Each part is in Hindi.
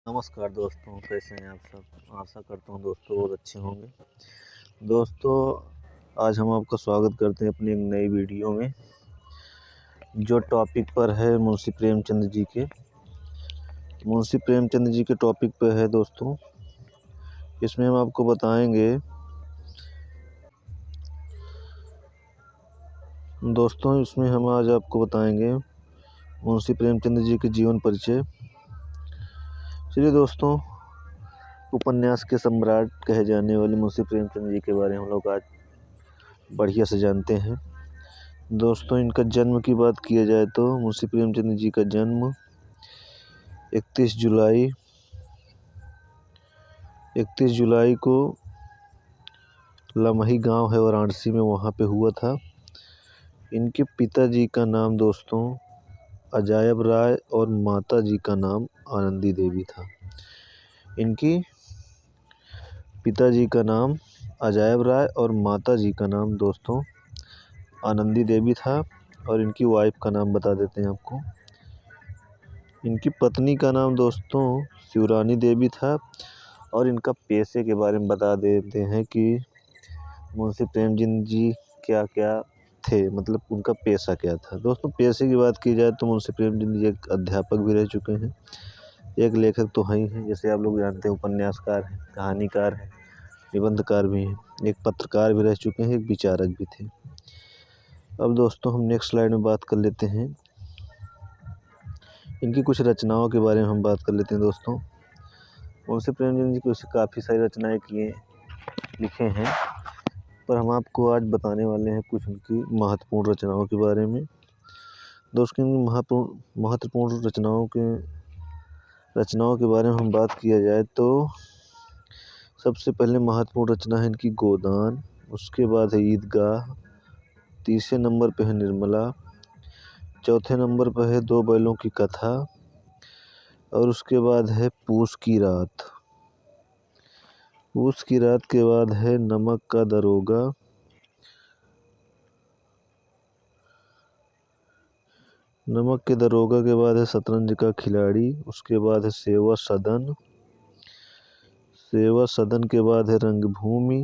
नमस्कार दोस्तों, कैसे हैं आप सब। आशा करता हूँ दोस्तों बहुत अच्छे होंगे। दोस्तों, आज हम आपका स्वागत करते हैं अपनी एक नई वीडियो में, जो टॉपिक पर है मुंशी प्रेमचंद जी के। मुंशी प्रेमचंद जी के टॉपिक पर है दोस्तों। इसमें हम आपको बताएंगे इसमें हम आज आपको बताएंगे मुंशी प्रेमचंद जी के जीवन परिचय। चलिए दोस्तों, उपन्यास के सम्राट कहे जाने वाले मुंशी प्रेमचंद जी के बारे में हम लोग आज बढ़िया से जानते हैं। दोस्तों, इनका जन्म की बात किया जाए तो मुंशी प्रेमचंद जी का जन्म 31 जुलाई को लमही गांव है वाराणसी में, वहाँ पे हुआ था। इनके पिताजी का नाम दोस्तों अजायब राय और माता जी का नाम आनंदी देवी था। इनकी पिताजी का नाम अजायब राय और माता जी का नाम दोस्तों आनंदी देवी था। और इनकी वाइफ का नाम बता देते हैं आपको। इनकी पत्नी का नाम दोस्तों शिवरानी देवी था। और इनका पेशे के बारे में बता देते हैं कि मुंशी प्रेमचंद जी क्या क्या थे, मतलब उनका पेशा क्या था। दोस्तों, पेशे की बात की जाए तो मुंशी प्रेमचंद जी एक अध्यापक भी रह चुके हैं, एक लेखक तो हैं ही हैं, जैसे आप लोग जानते हैं, उपन्यासकार हैं, कहानीकार हैं, निबंधकार भी हैं, एक पत्रकार भी रह चुके हैं, एक विचारक भी थे। अब दोस्तों, हम नेक्स्ट स्लाइड में बात कर लेते हैं, इनकी कुछ रचनाओं के बारे में हम बात कर लेते हैं। दोस्तों, मुंशी प्रेमचंद जी की काफ़ी सारी रचनाएं लिखे हैं, पर हम आपको आज बताने वाले हैं कुछ उनकी महत्वपूर्ण रचनाओं के बारे में। दोस्तों, इनकी महत्वपूर्ण रचनाओं के बारे में हम बात किया जाए तो सबसे पहले महत्वपूर्ण रचना है इनकी गोदान, उसके बाद है ईदगाह, तीसरे नंबर पे है निर्मला, चौथे नंबर पर है दो बैलों की कथा, और उसके बाद है पूस की रात। पूस की रात के बाद है नमक का दरोगा, नमक के दरोगा के बाद है शतरंज का खिलाड़ी, उसके बाद है सेवा सदन, सेवा सदन के बाद है रंगभूमि,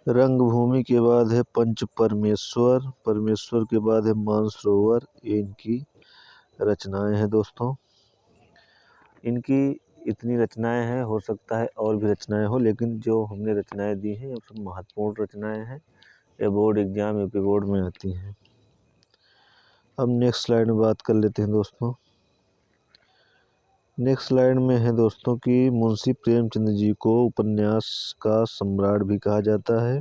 रंगभूमि के बाद है पंच परमेश्वर, परमेश्वर के बाद है मानसरोवर। ये इनकी रचनाएं हैं दोस्तों। इनकी इतनी रचनाएं हैं, हो सकता है और भी रचनाएं हो, लेकिन जो हमने रचनाएं दी हैं वो सब महत्वपूर्ण रचनाएं हैं। ये बोर्ड एग्जाम, यूपी बोर्ड में आती हैं। अब नेक्स्ट स्लाइड में बात कर लेते हैं दोस्तों। नेक्स्ट स्लाइड में है दोस्तों कि मुंशी प्रेमचंद जी को उपन्यास का सम्राट भी कहा जाता है।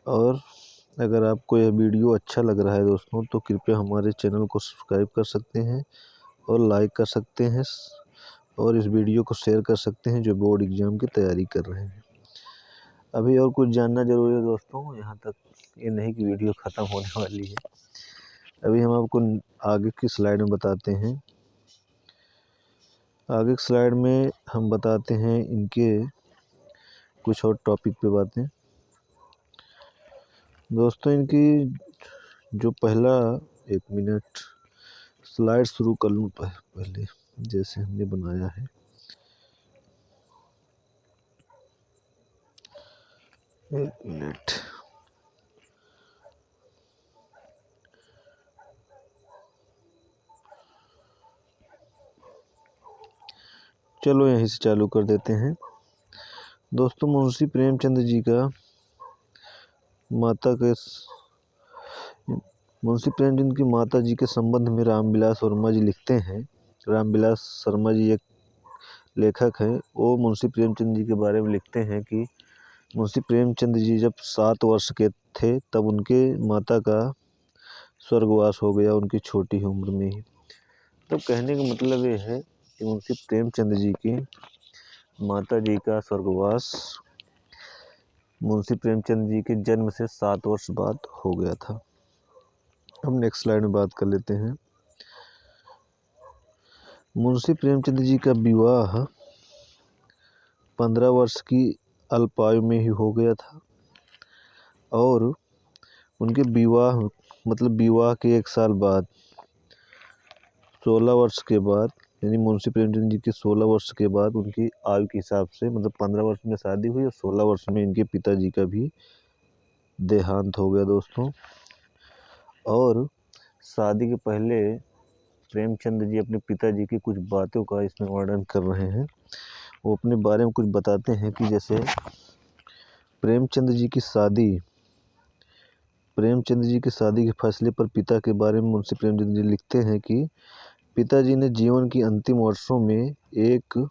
और अगर आपको यह वीडियो अच्छा लग रहा है दोस्तों, तो कृपया हमारे चैनल को सब्सक्राइब कर सकते हैं और लाइक कर सकते हैं, और इस वीडियो को शेयर कर सकते हैं जो बोर्ड एग्ज़ाम की तैयारी कर रहे हैं। अभी और कुछ जानना जरूरी है दोस्तों, यहाँ तक ये नहीं कि वीडियो ख़त्म होने वाली है। अभी हम आपको आगे की स्लाइड में बताते हैं। आगे की स्लाइड में हम बताते हैं इनके कुछ और टॉपिक पे बातें। दोस्तों, इनकी जो पहला, एक मिनट स्लाइड शुरू कर लूँ पहले जैसे हमने बनाया है। एक मिनट, चलो यहीं से चालू कर देते हैं। दोस्तों, मुंशी प्रेमचंद जी का मुंशी प्रेमचंद की माता जी के संबंध में रामविलास वर्मा जी लिखते हैं। रामविलास शर्मा जी एक लेखक हैं, वो मुंशी प्रेमचंद जी के बारे में लिखते हैं कि मुंशी प्रेमचंद जी जब 7 वर्ष के थे तब उनके माता का स्वर्गवास हो गया, उनकी छोटी उम्र में ही। तो कहने का मतलब ये है कि मुंशी प्रेमचंद जी की माता जी का स्वर्गवास मुंशी प्रेमचंद जी के जन्म से 7 वर्ष बाद हो गया था। हम नेक्स्ट स्लाइड में बात कर लेते हैं। मुंशी प्रेमचंद जी का विवाह 15 वर्ष की अल्पायु में ही हो गया था, और उनके विवाह के 1 साल बाद 16 वर्ष के बाद, यानी मुंशी प्रेमचंद जी के 16 वर्ष के बाद उनकी आयु के हिसाब से, मतलब 15 वर्ष में शादी हुई और 16 वर्ष में इनके पिताजी का भी देहांत हो गया दोस्तों। और शादी के पहले प्रेमचंद जी अपने पिताजी की कुछ बातों का इसमें वर्णन कर रहे हैं। वो अपने बारे में कुछ बताते हैं कि जैसे प्रेमचंद जी की शादी के फैसले पर पिता के बारे में मुंशी प्रेमचंद जी लिखते हैं कि पिताजी ने जीवन की अंतिम वर्षों में एक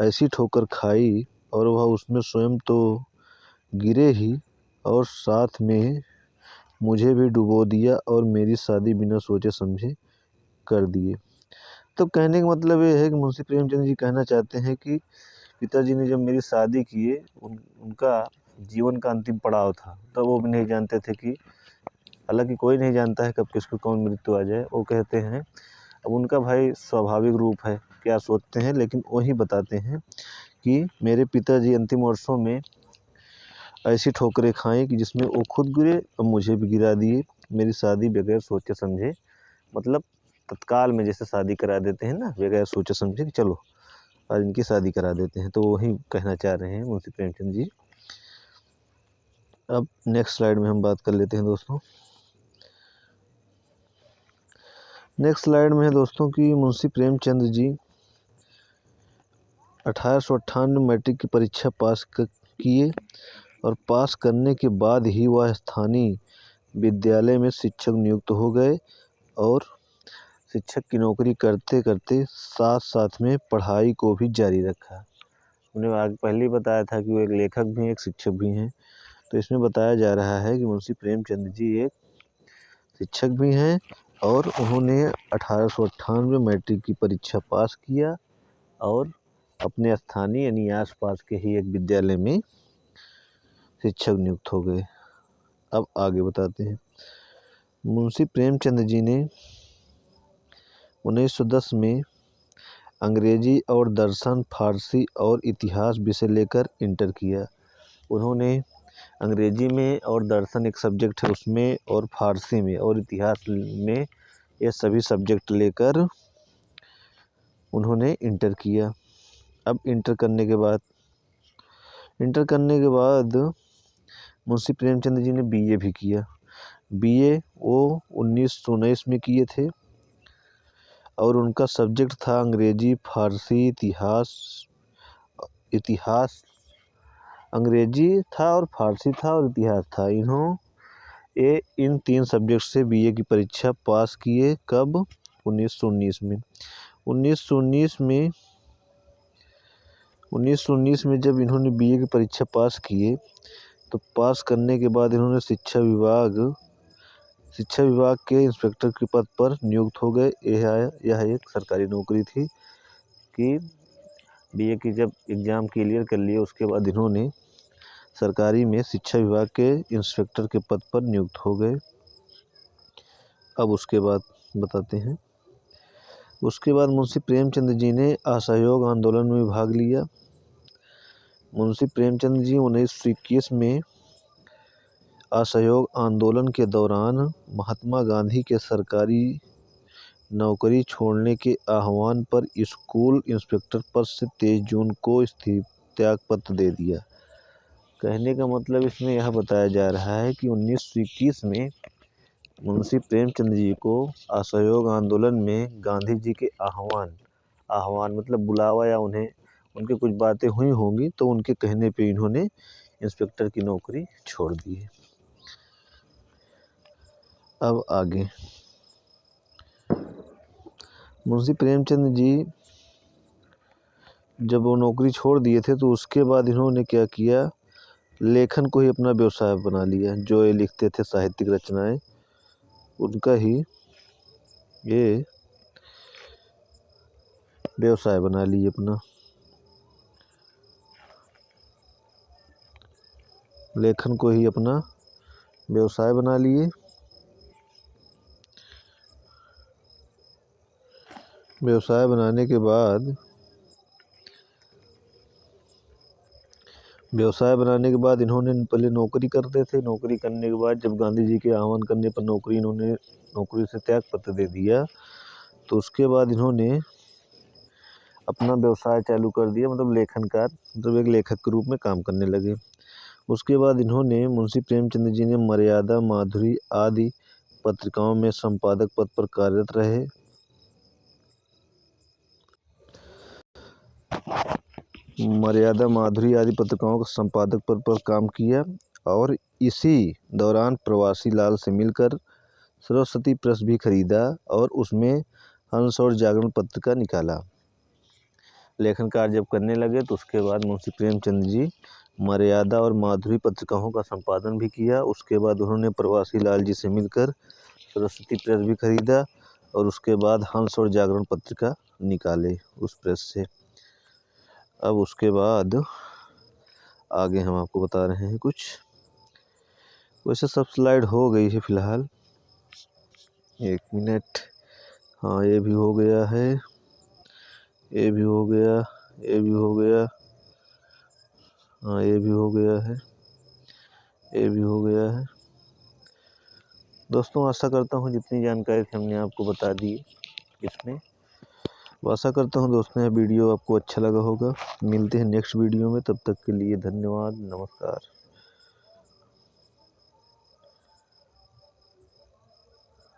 ऐसी ठोकर खाई और वह उसमें स्वयं तो गिरे ही और साथ में मुझे भी डुबो दिया और मेरी शादी बिना सोचे समझे कर दिए। तो कहने का मतलब ये है कि मुंशी प्रेमचंद जी कहना चाहते हैं कि पिताजी ने जब मेरी शादी की, उनका जीवन का अंतिम पड़ाव था, तब वो भी नहीं जानते थे कि, हालांकि कोई नहीं जानता है कब किसको कौन मृत्यु आ जाए। वो कहते हैं, अब उनका भाई स्वाभाविक रूप है, क्या सोचते हैं, लेकिन वही बताते हैं कि मेरे पिताजी अंतिम वर्षों में ऐसी ठोकरें खाएं कि जिसमें वो खुद गिरे और मुझे भी गिरा दिए, मेरी शादी बगैर सोचे समझे, मतलब तत्काल में जैसे शादी करा देते हैं ना, बगैर सोचे समझे कि चलो आज इनकी शादी करा देते हैं, तो वही कहना चाह रहे हैं मुंशी प्रेमचंद जी। अब नेक्स्ट स्लाइड में हम बात कर लेते हैं दोस्तों। नेक्स्ट स्लाइड में है दोस्तों कि मुंशी प्रेमचंद जी 1898 मैट्रिक की परीक्षा पास किए और पास करने के बाद ही वह स्थानीय विद्यालय में शिक्षक नियुक्त हो गए और शिक्षक की नौकरी करते करते साथ साथ में पढ़ाई को भी जारी रखा। उन्हें आगे पहले ही बताया था कि वो एक लेखक भी हैं, एक शिक्षक भी हैं। तो इसमें बताया जा रहा है कि मुंशी प्रेमचंद जी एक शिक्षक भी हैं और उन्होंने 1898 मैट्रिक की परीक्षा पास किया और अपने स्थानीय यानी आसपास के ही एक विद्यालय में शिक्षक नियुक्त हो गए। अब आगे बताते हैं। मुंशी प्रेमचंद जी ने 1910 में अंग्रेजी और दर्शन, फारसी और इतिहास विषय लेकर इंटर किया। उन्होंने अंग्रेजी में और दर्शन एक सब्जेक्ट है उसमें, और फारसी में और इतिहास में, ये सभी सब्जेक्ट लेकर उन्होंने इंटर किया। अब इंटर करने के बाद मुंशी प्रेमचंद जी ने बीए भी किया। बीए वो 1919 में किए थे और उनका सब्जेक्ट था अंग्रेजी, फारसी, इतिहास अंग्रेजी था और फारसी था और इतिहास था। इन 3 सब्जेक्ट से बीए की परीक्षा पास किए। कब? 1919 में। 1919 में जब इन्होंने बीए की परीक्षा पास किए तो पास करने के बाद इन्होंने शिक्षा विभाग के इंस्पेक्टर के पद पर नियुक्त हो गए। यह एक सरकारी नौकरी थी कि बीए की जब एग्ज़ाम क्लियर कर लिए उसके बाद इन्होंने सरकारी में शिक्षा विभाग के इंस्पेक्टर के पद पर नियुक्त हो गए। अब उसके बाद बताते हैं। उसके बाद मुंशी प्रेमचंद जी ने असहयोग आंदोलन में भाग लिया। मुंशी प्रेमचंद जी 1921 में असहयोग आंदोलन के दौरान महात्मा गांधी के सरकारी नौकरी छोड़ने के आह्वान पर स्कूल इंस्पेक्टर पद से 23 जून को त्याग पत्र दे दिया। कहने का मतलब इसमें यह बताया जा रहा है कि 1921 में मुंशी प्रेमचंद जी को असहयोग आंदोलन में गांधी जी के आह्वान मतलब बुलावा, या उनके कुछ बातें हुई होंगी तो उनके कहने पे इन्होंने इंस्पेक्टर की नौकरी छोड़ दी है। अब आगे मुंशी प्रेमचंद जी जब वो नौकरी छोड़ दिए थे तो उसके बाद इन्होंने क्या किया, लेखन को ही अपना व्यवसाय बना लिया। जो ये लिखते थे साहित्यिक रचनाएं, उनका ही ये व्यवसाय बना लिए अपना। लेखन को ही अपना व्यवसाय बना लिए। व्यवसाय बनाने के बाद इन्होंने पहले नौकरी करते थे। नौकरी करने के बाद जब गांधी जी के आह्वान करने पर इन्होंने नौकरी से त्याग पत्र दे दिया तो उसके बाद इन्होंने अपना व्यवसाय चालू कर दिया, मतलब लेखनकार, मतलब एक लेखक के रूप में काम करने लगे। उसके बाद इन्होंने मुंशी प्रेमचंद जी ने मर्यादा, माधुरी आदि पत्रिकाओं में संपादक पद पर कार्यरत रहे। मर्यादा, माधुरी आदि पत्रिकाओं के संपादक पद पर काम किया और इसी दौरान प्रवासी लाल से मिलकर सरस्वती प्रेस भी खरीदा और उसमें हंस और जागरण पत्रिका निकाला। लेखन कार्य जब करने लगे तो उसके बाद मुंशी प्रेमचंद जी मर्यादा और माधुरी पत्रिकाओं का संपादन भी किया। उसके बाद उन्होंने प्रवासी लाल जी से मिलकर सरस्वती प्रेस भी खरीदा और उसके बाद हंस और जागरण पत्रिका निकाले उस प्रेस से। अब उसके बाद आगे हम आपको बता रहे हैं कुछ। वैसे सब स्लाइड हो गई है फिलहाल, 1 मिनट। हाँ, ये भी हो गया है, ये भी हो गया, ये भी हो गया, हाँ ये भी हो गया है, ये भी हो गया है। दोस्तों आशा करता हूँ जितनी जानकारी थी हमने आपको बता दी इसमें। आशा करता हूँ दोस्तों यह वीडियो आपको अच्छा लगा होगा। मिलते हैं नेक्स्ट वीडियो में, तब तक के लिए धन्यवाद, नमस्कार।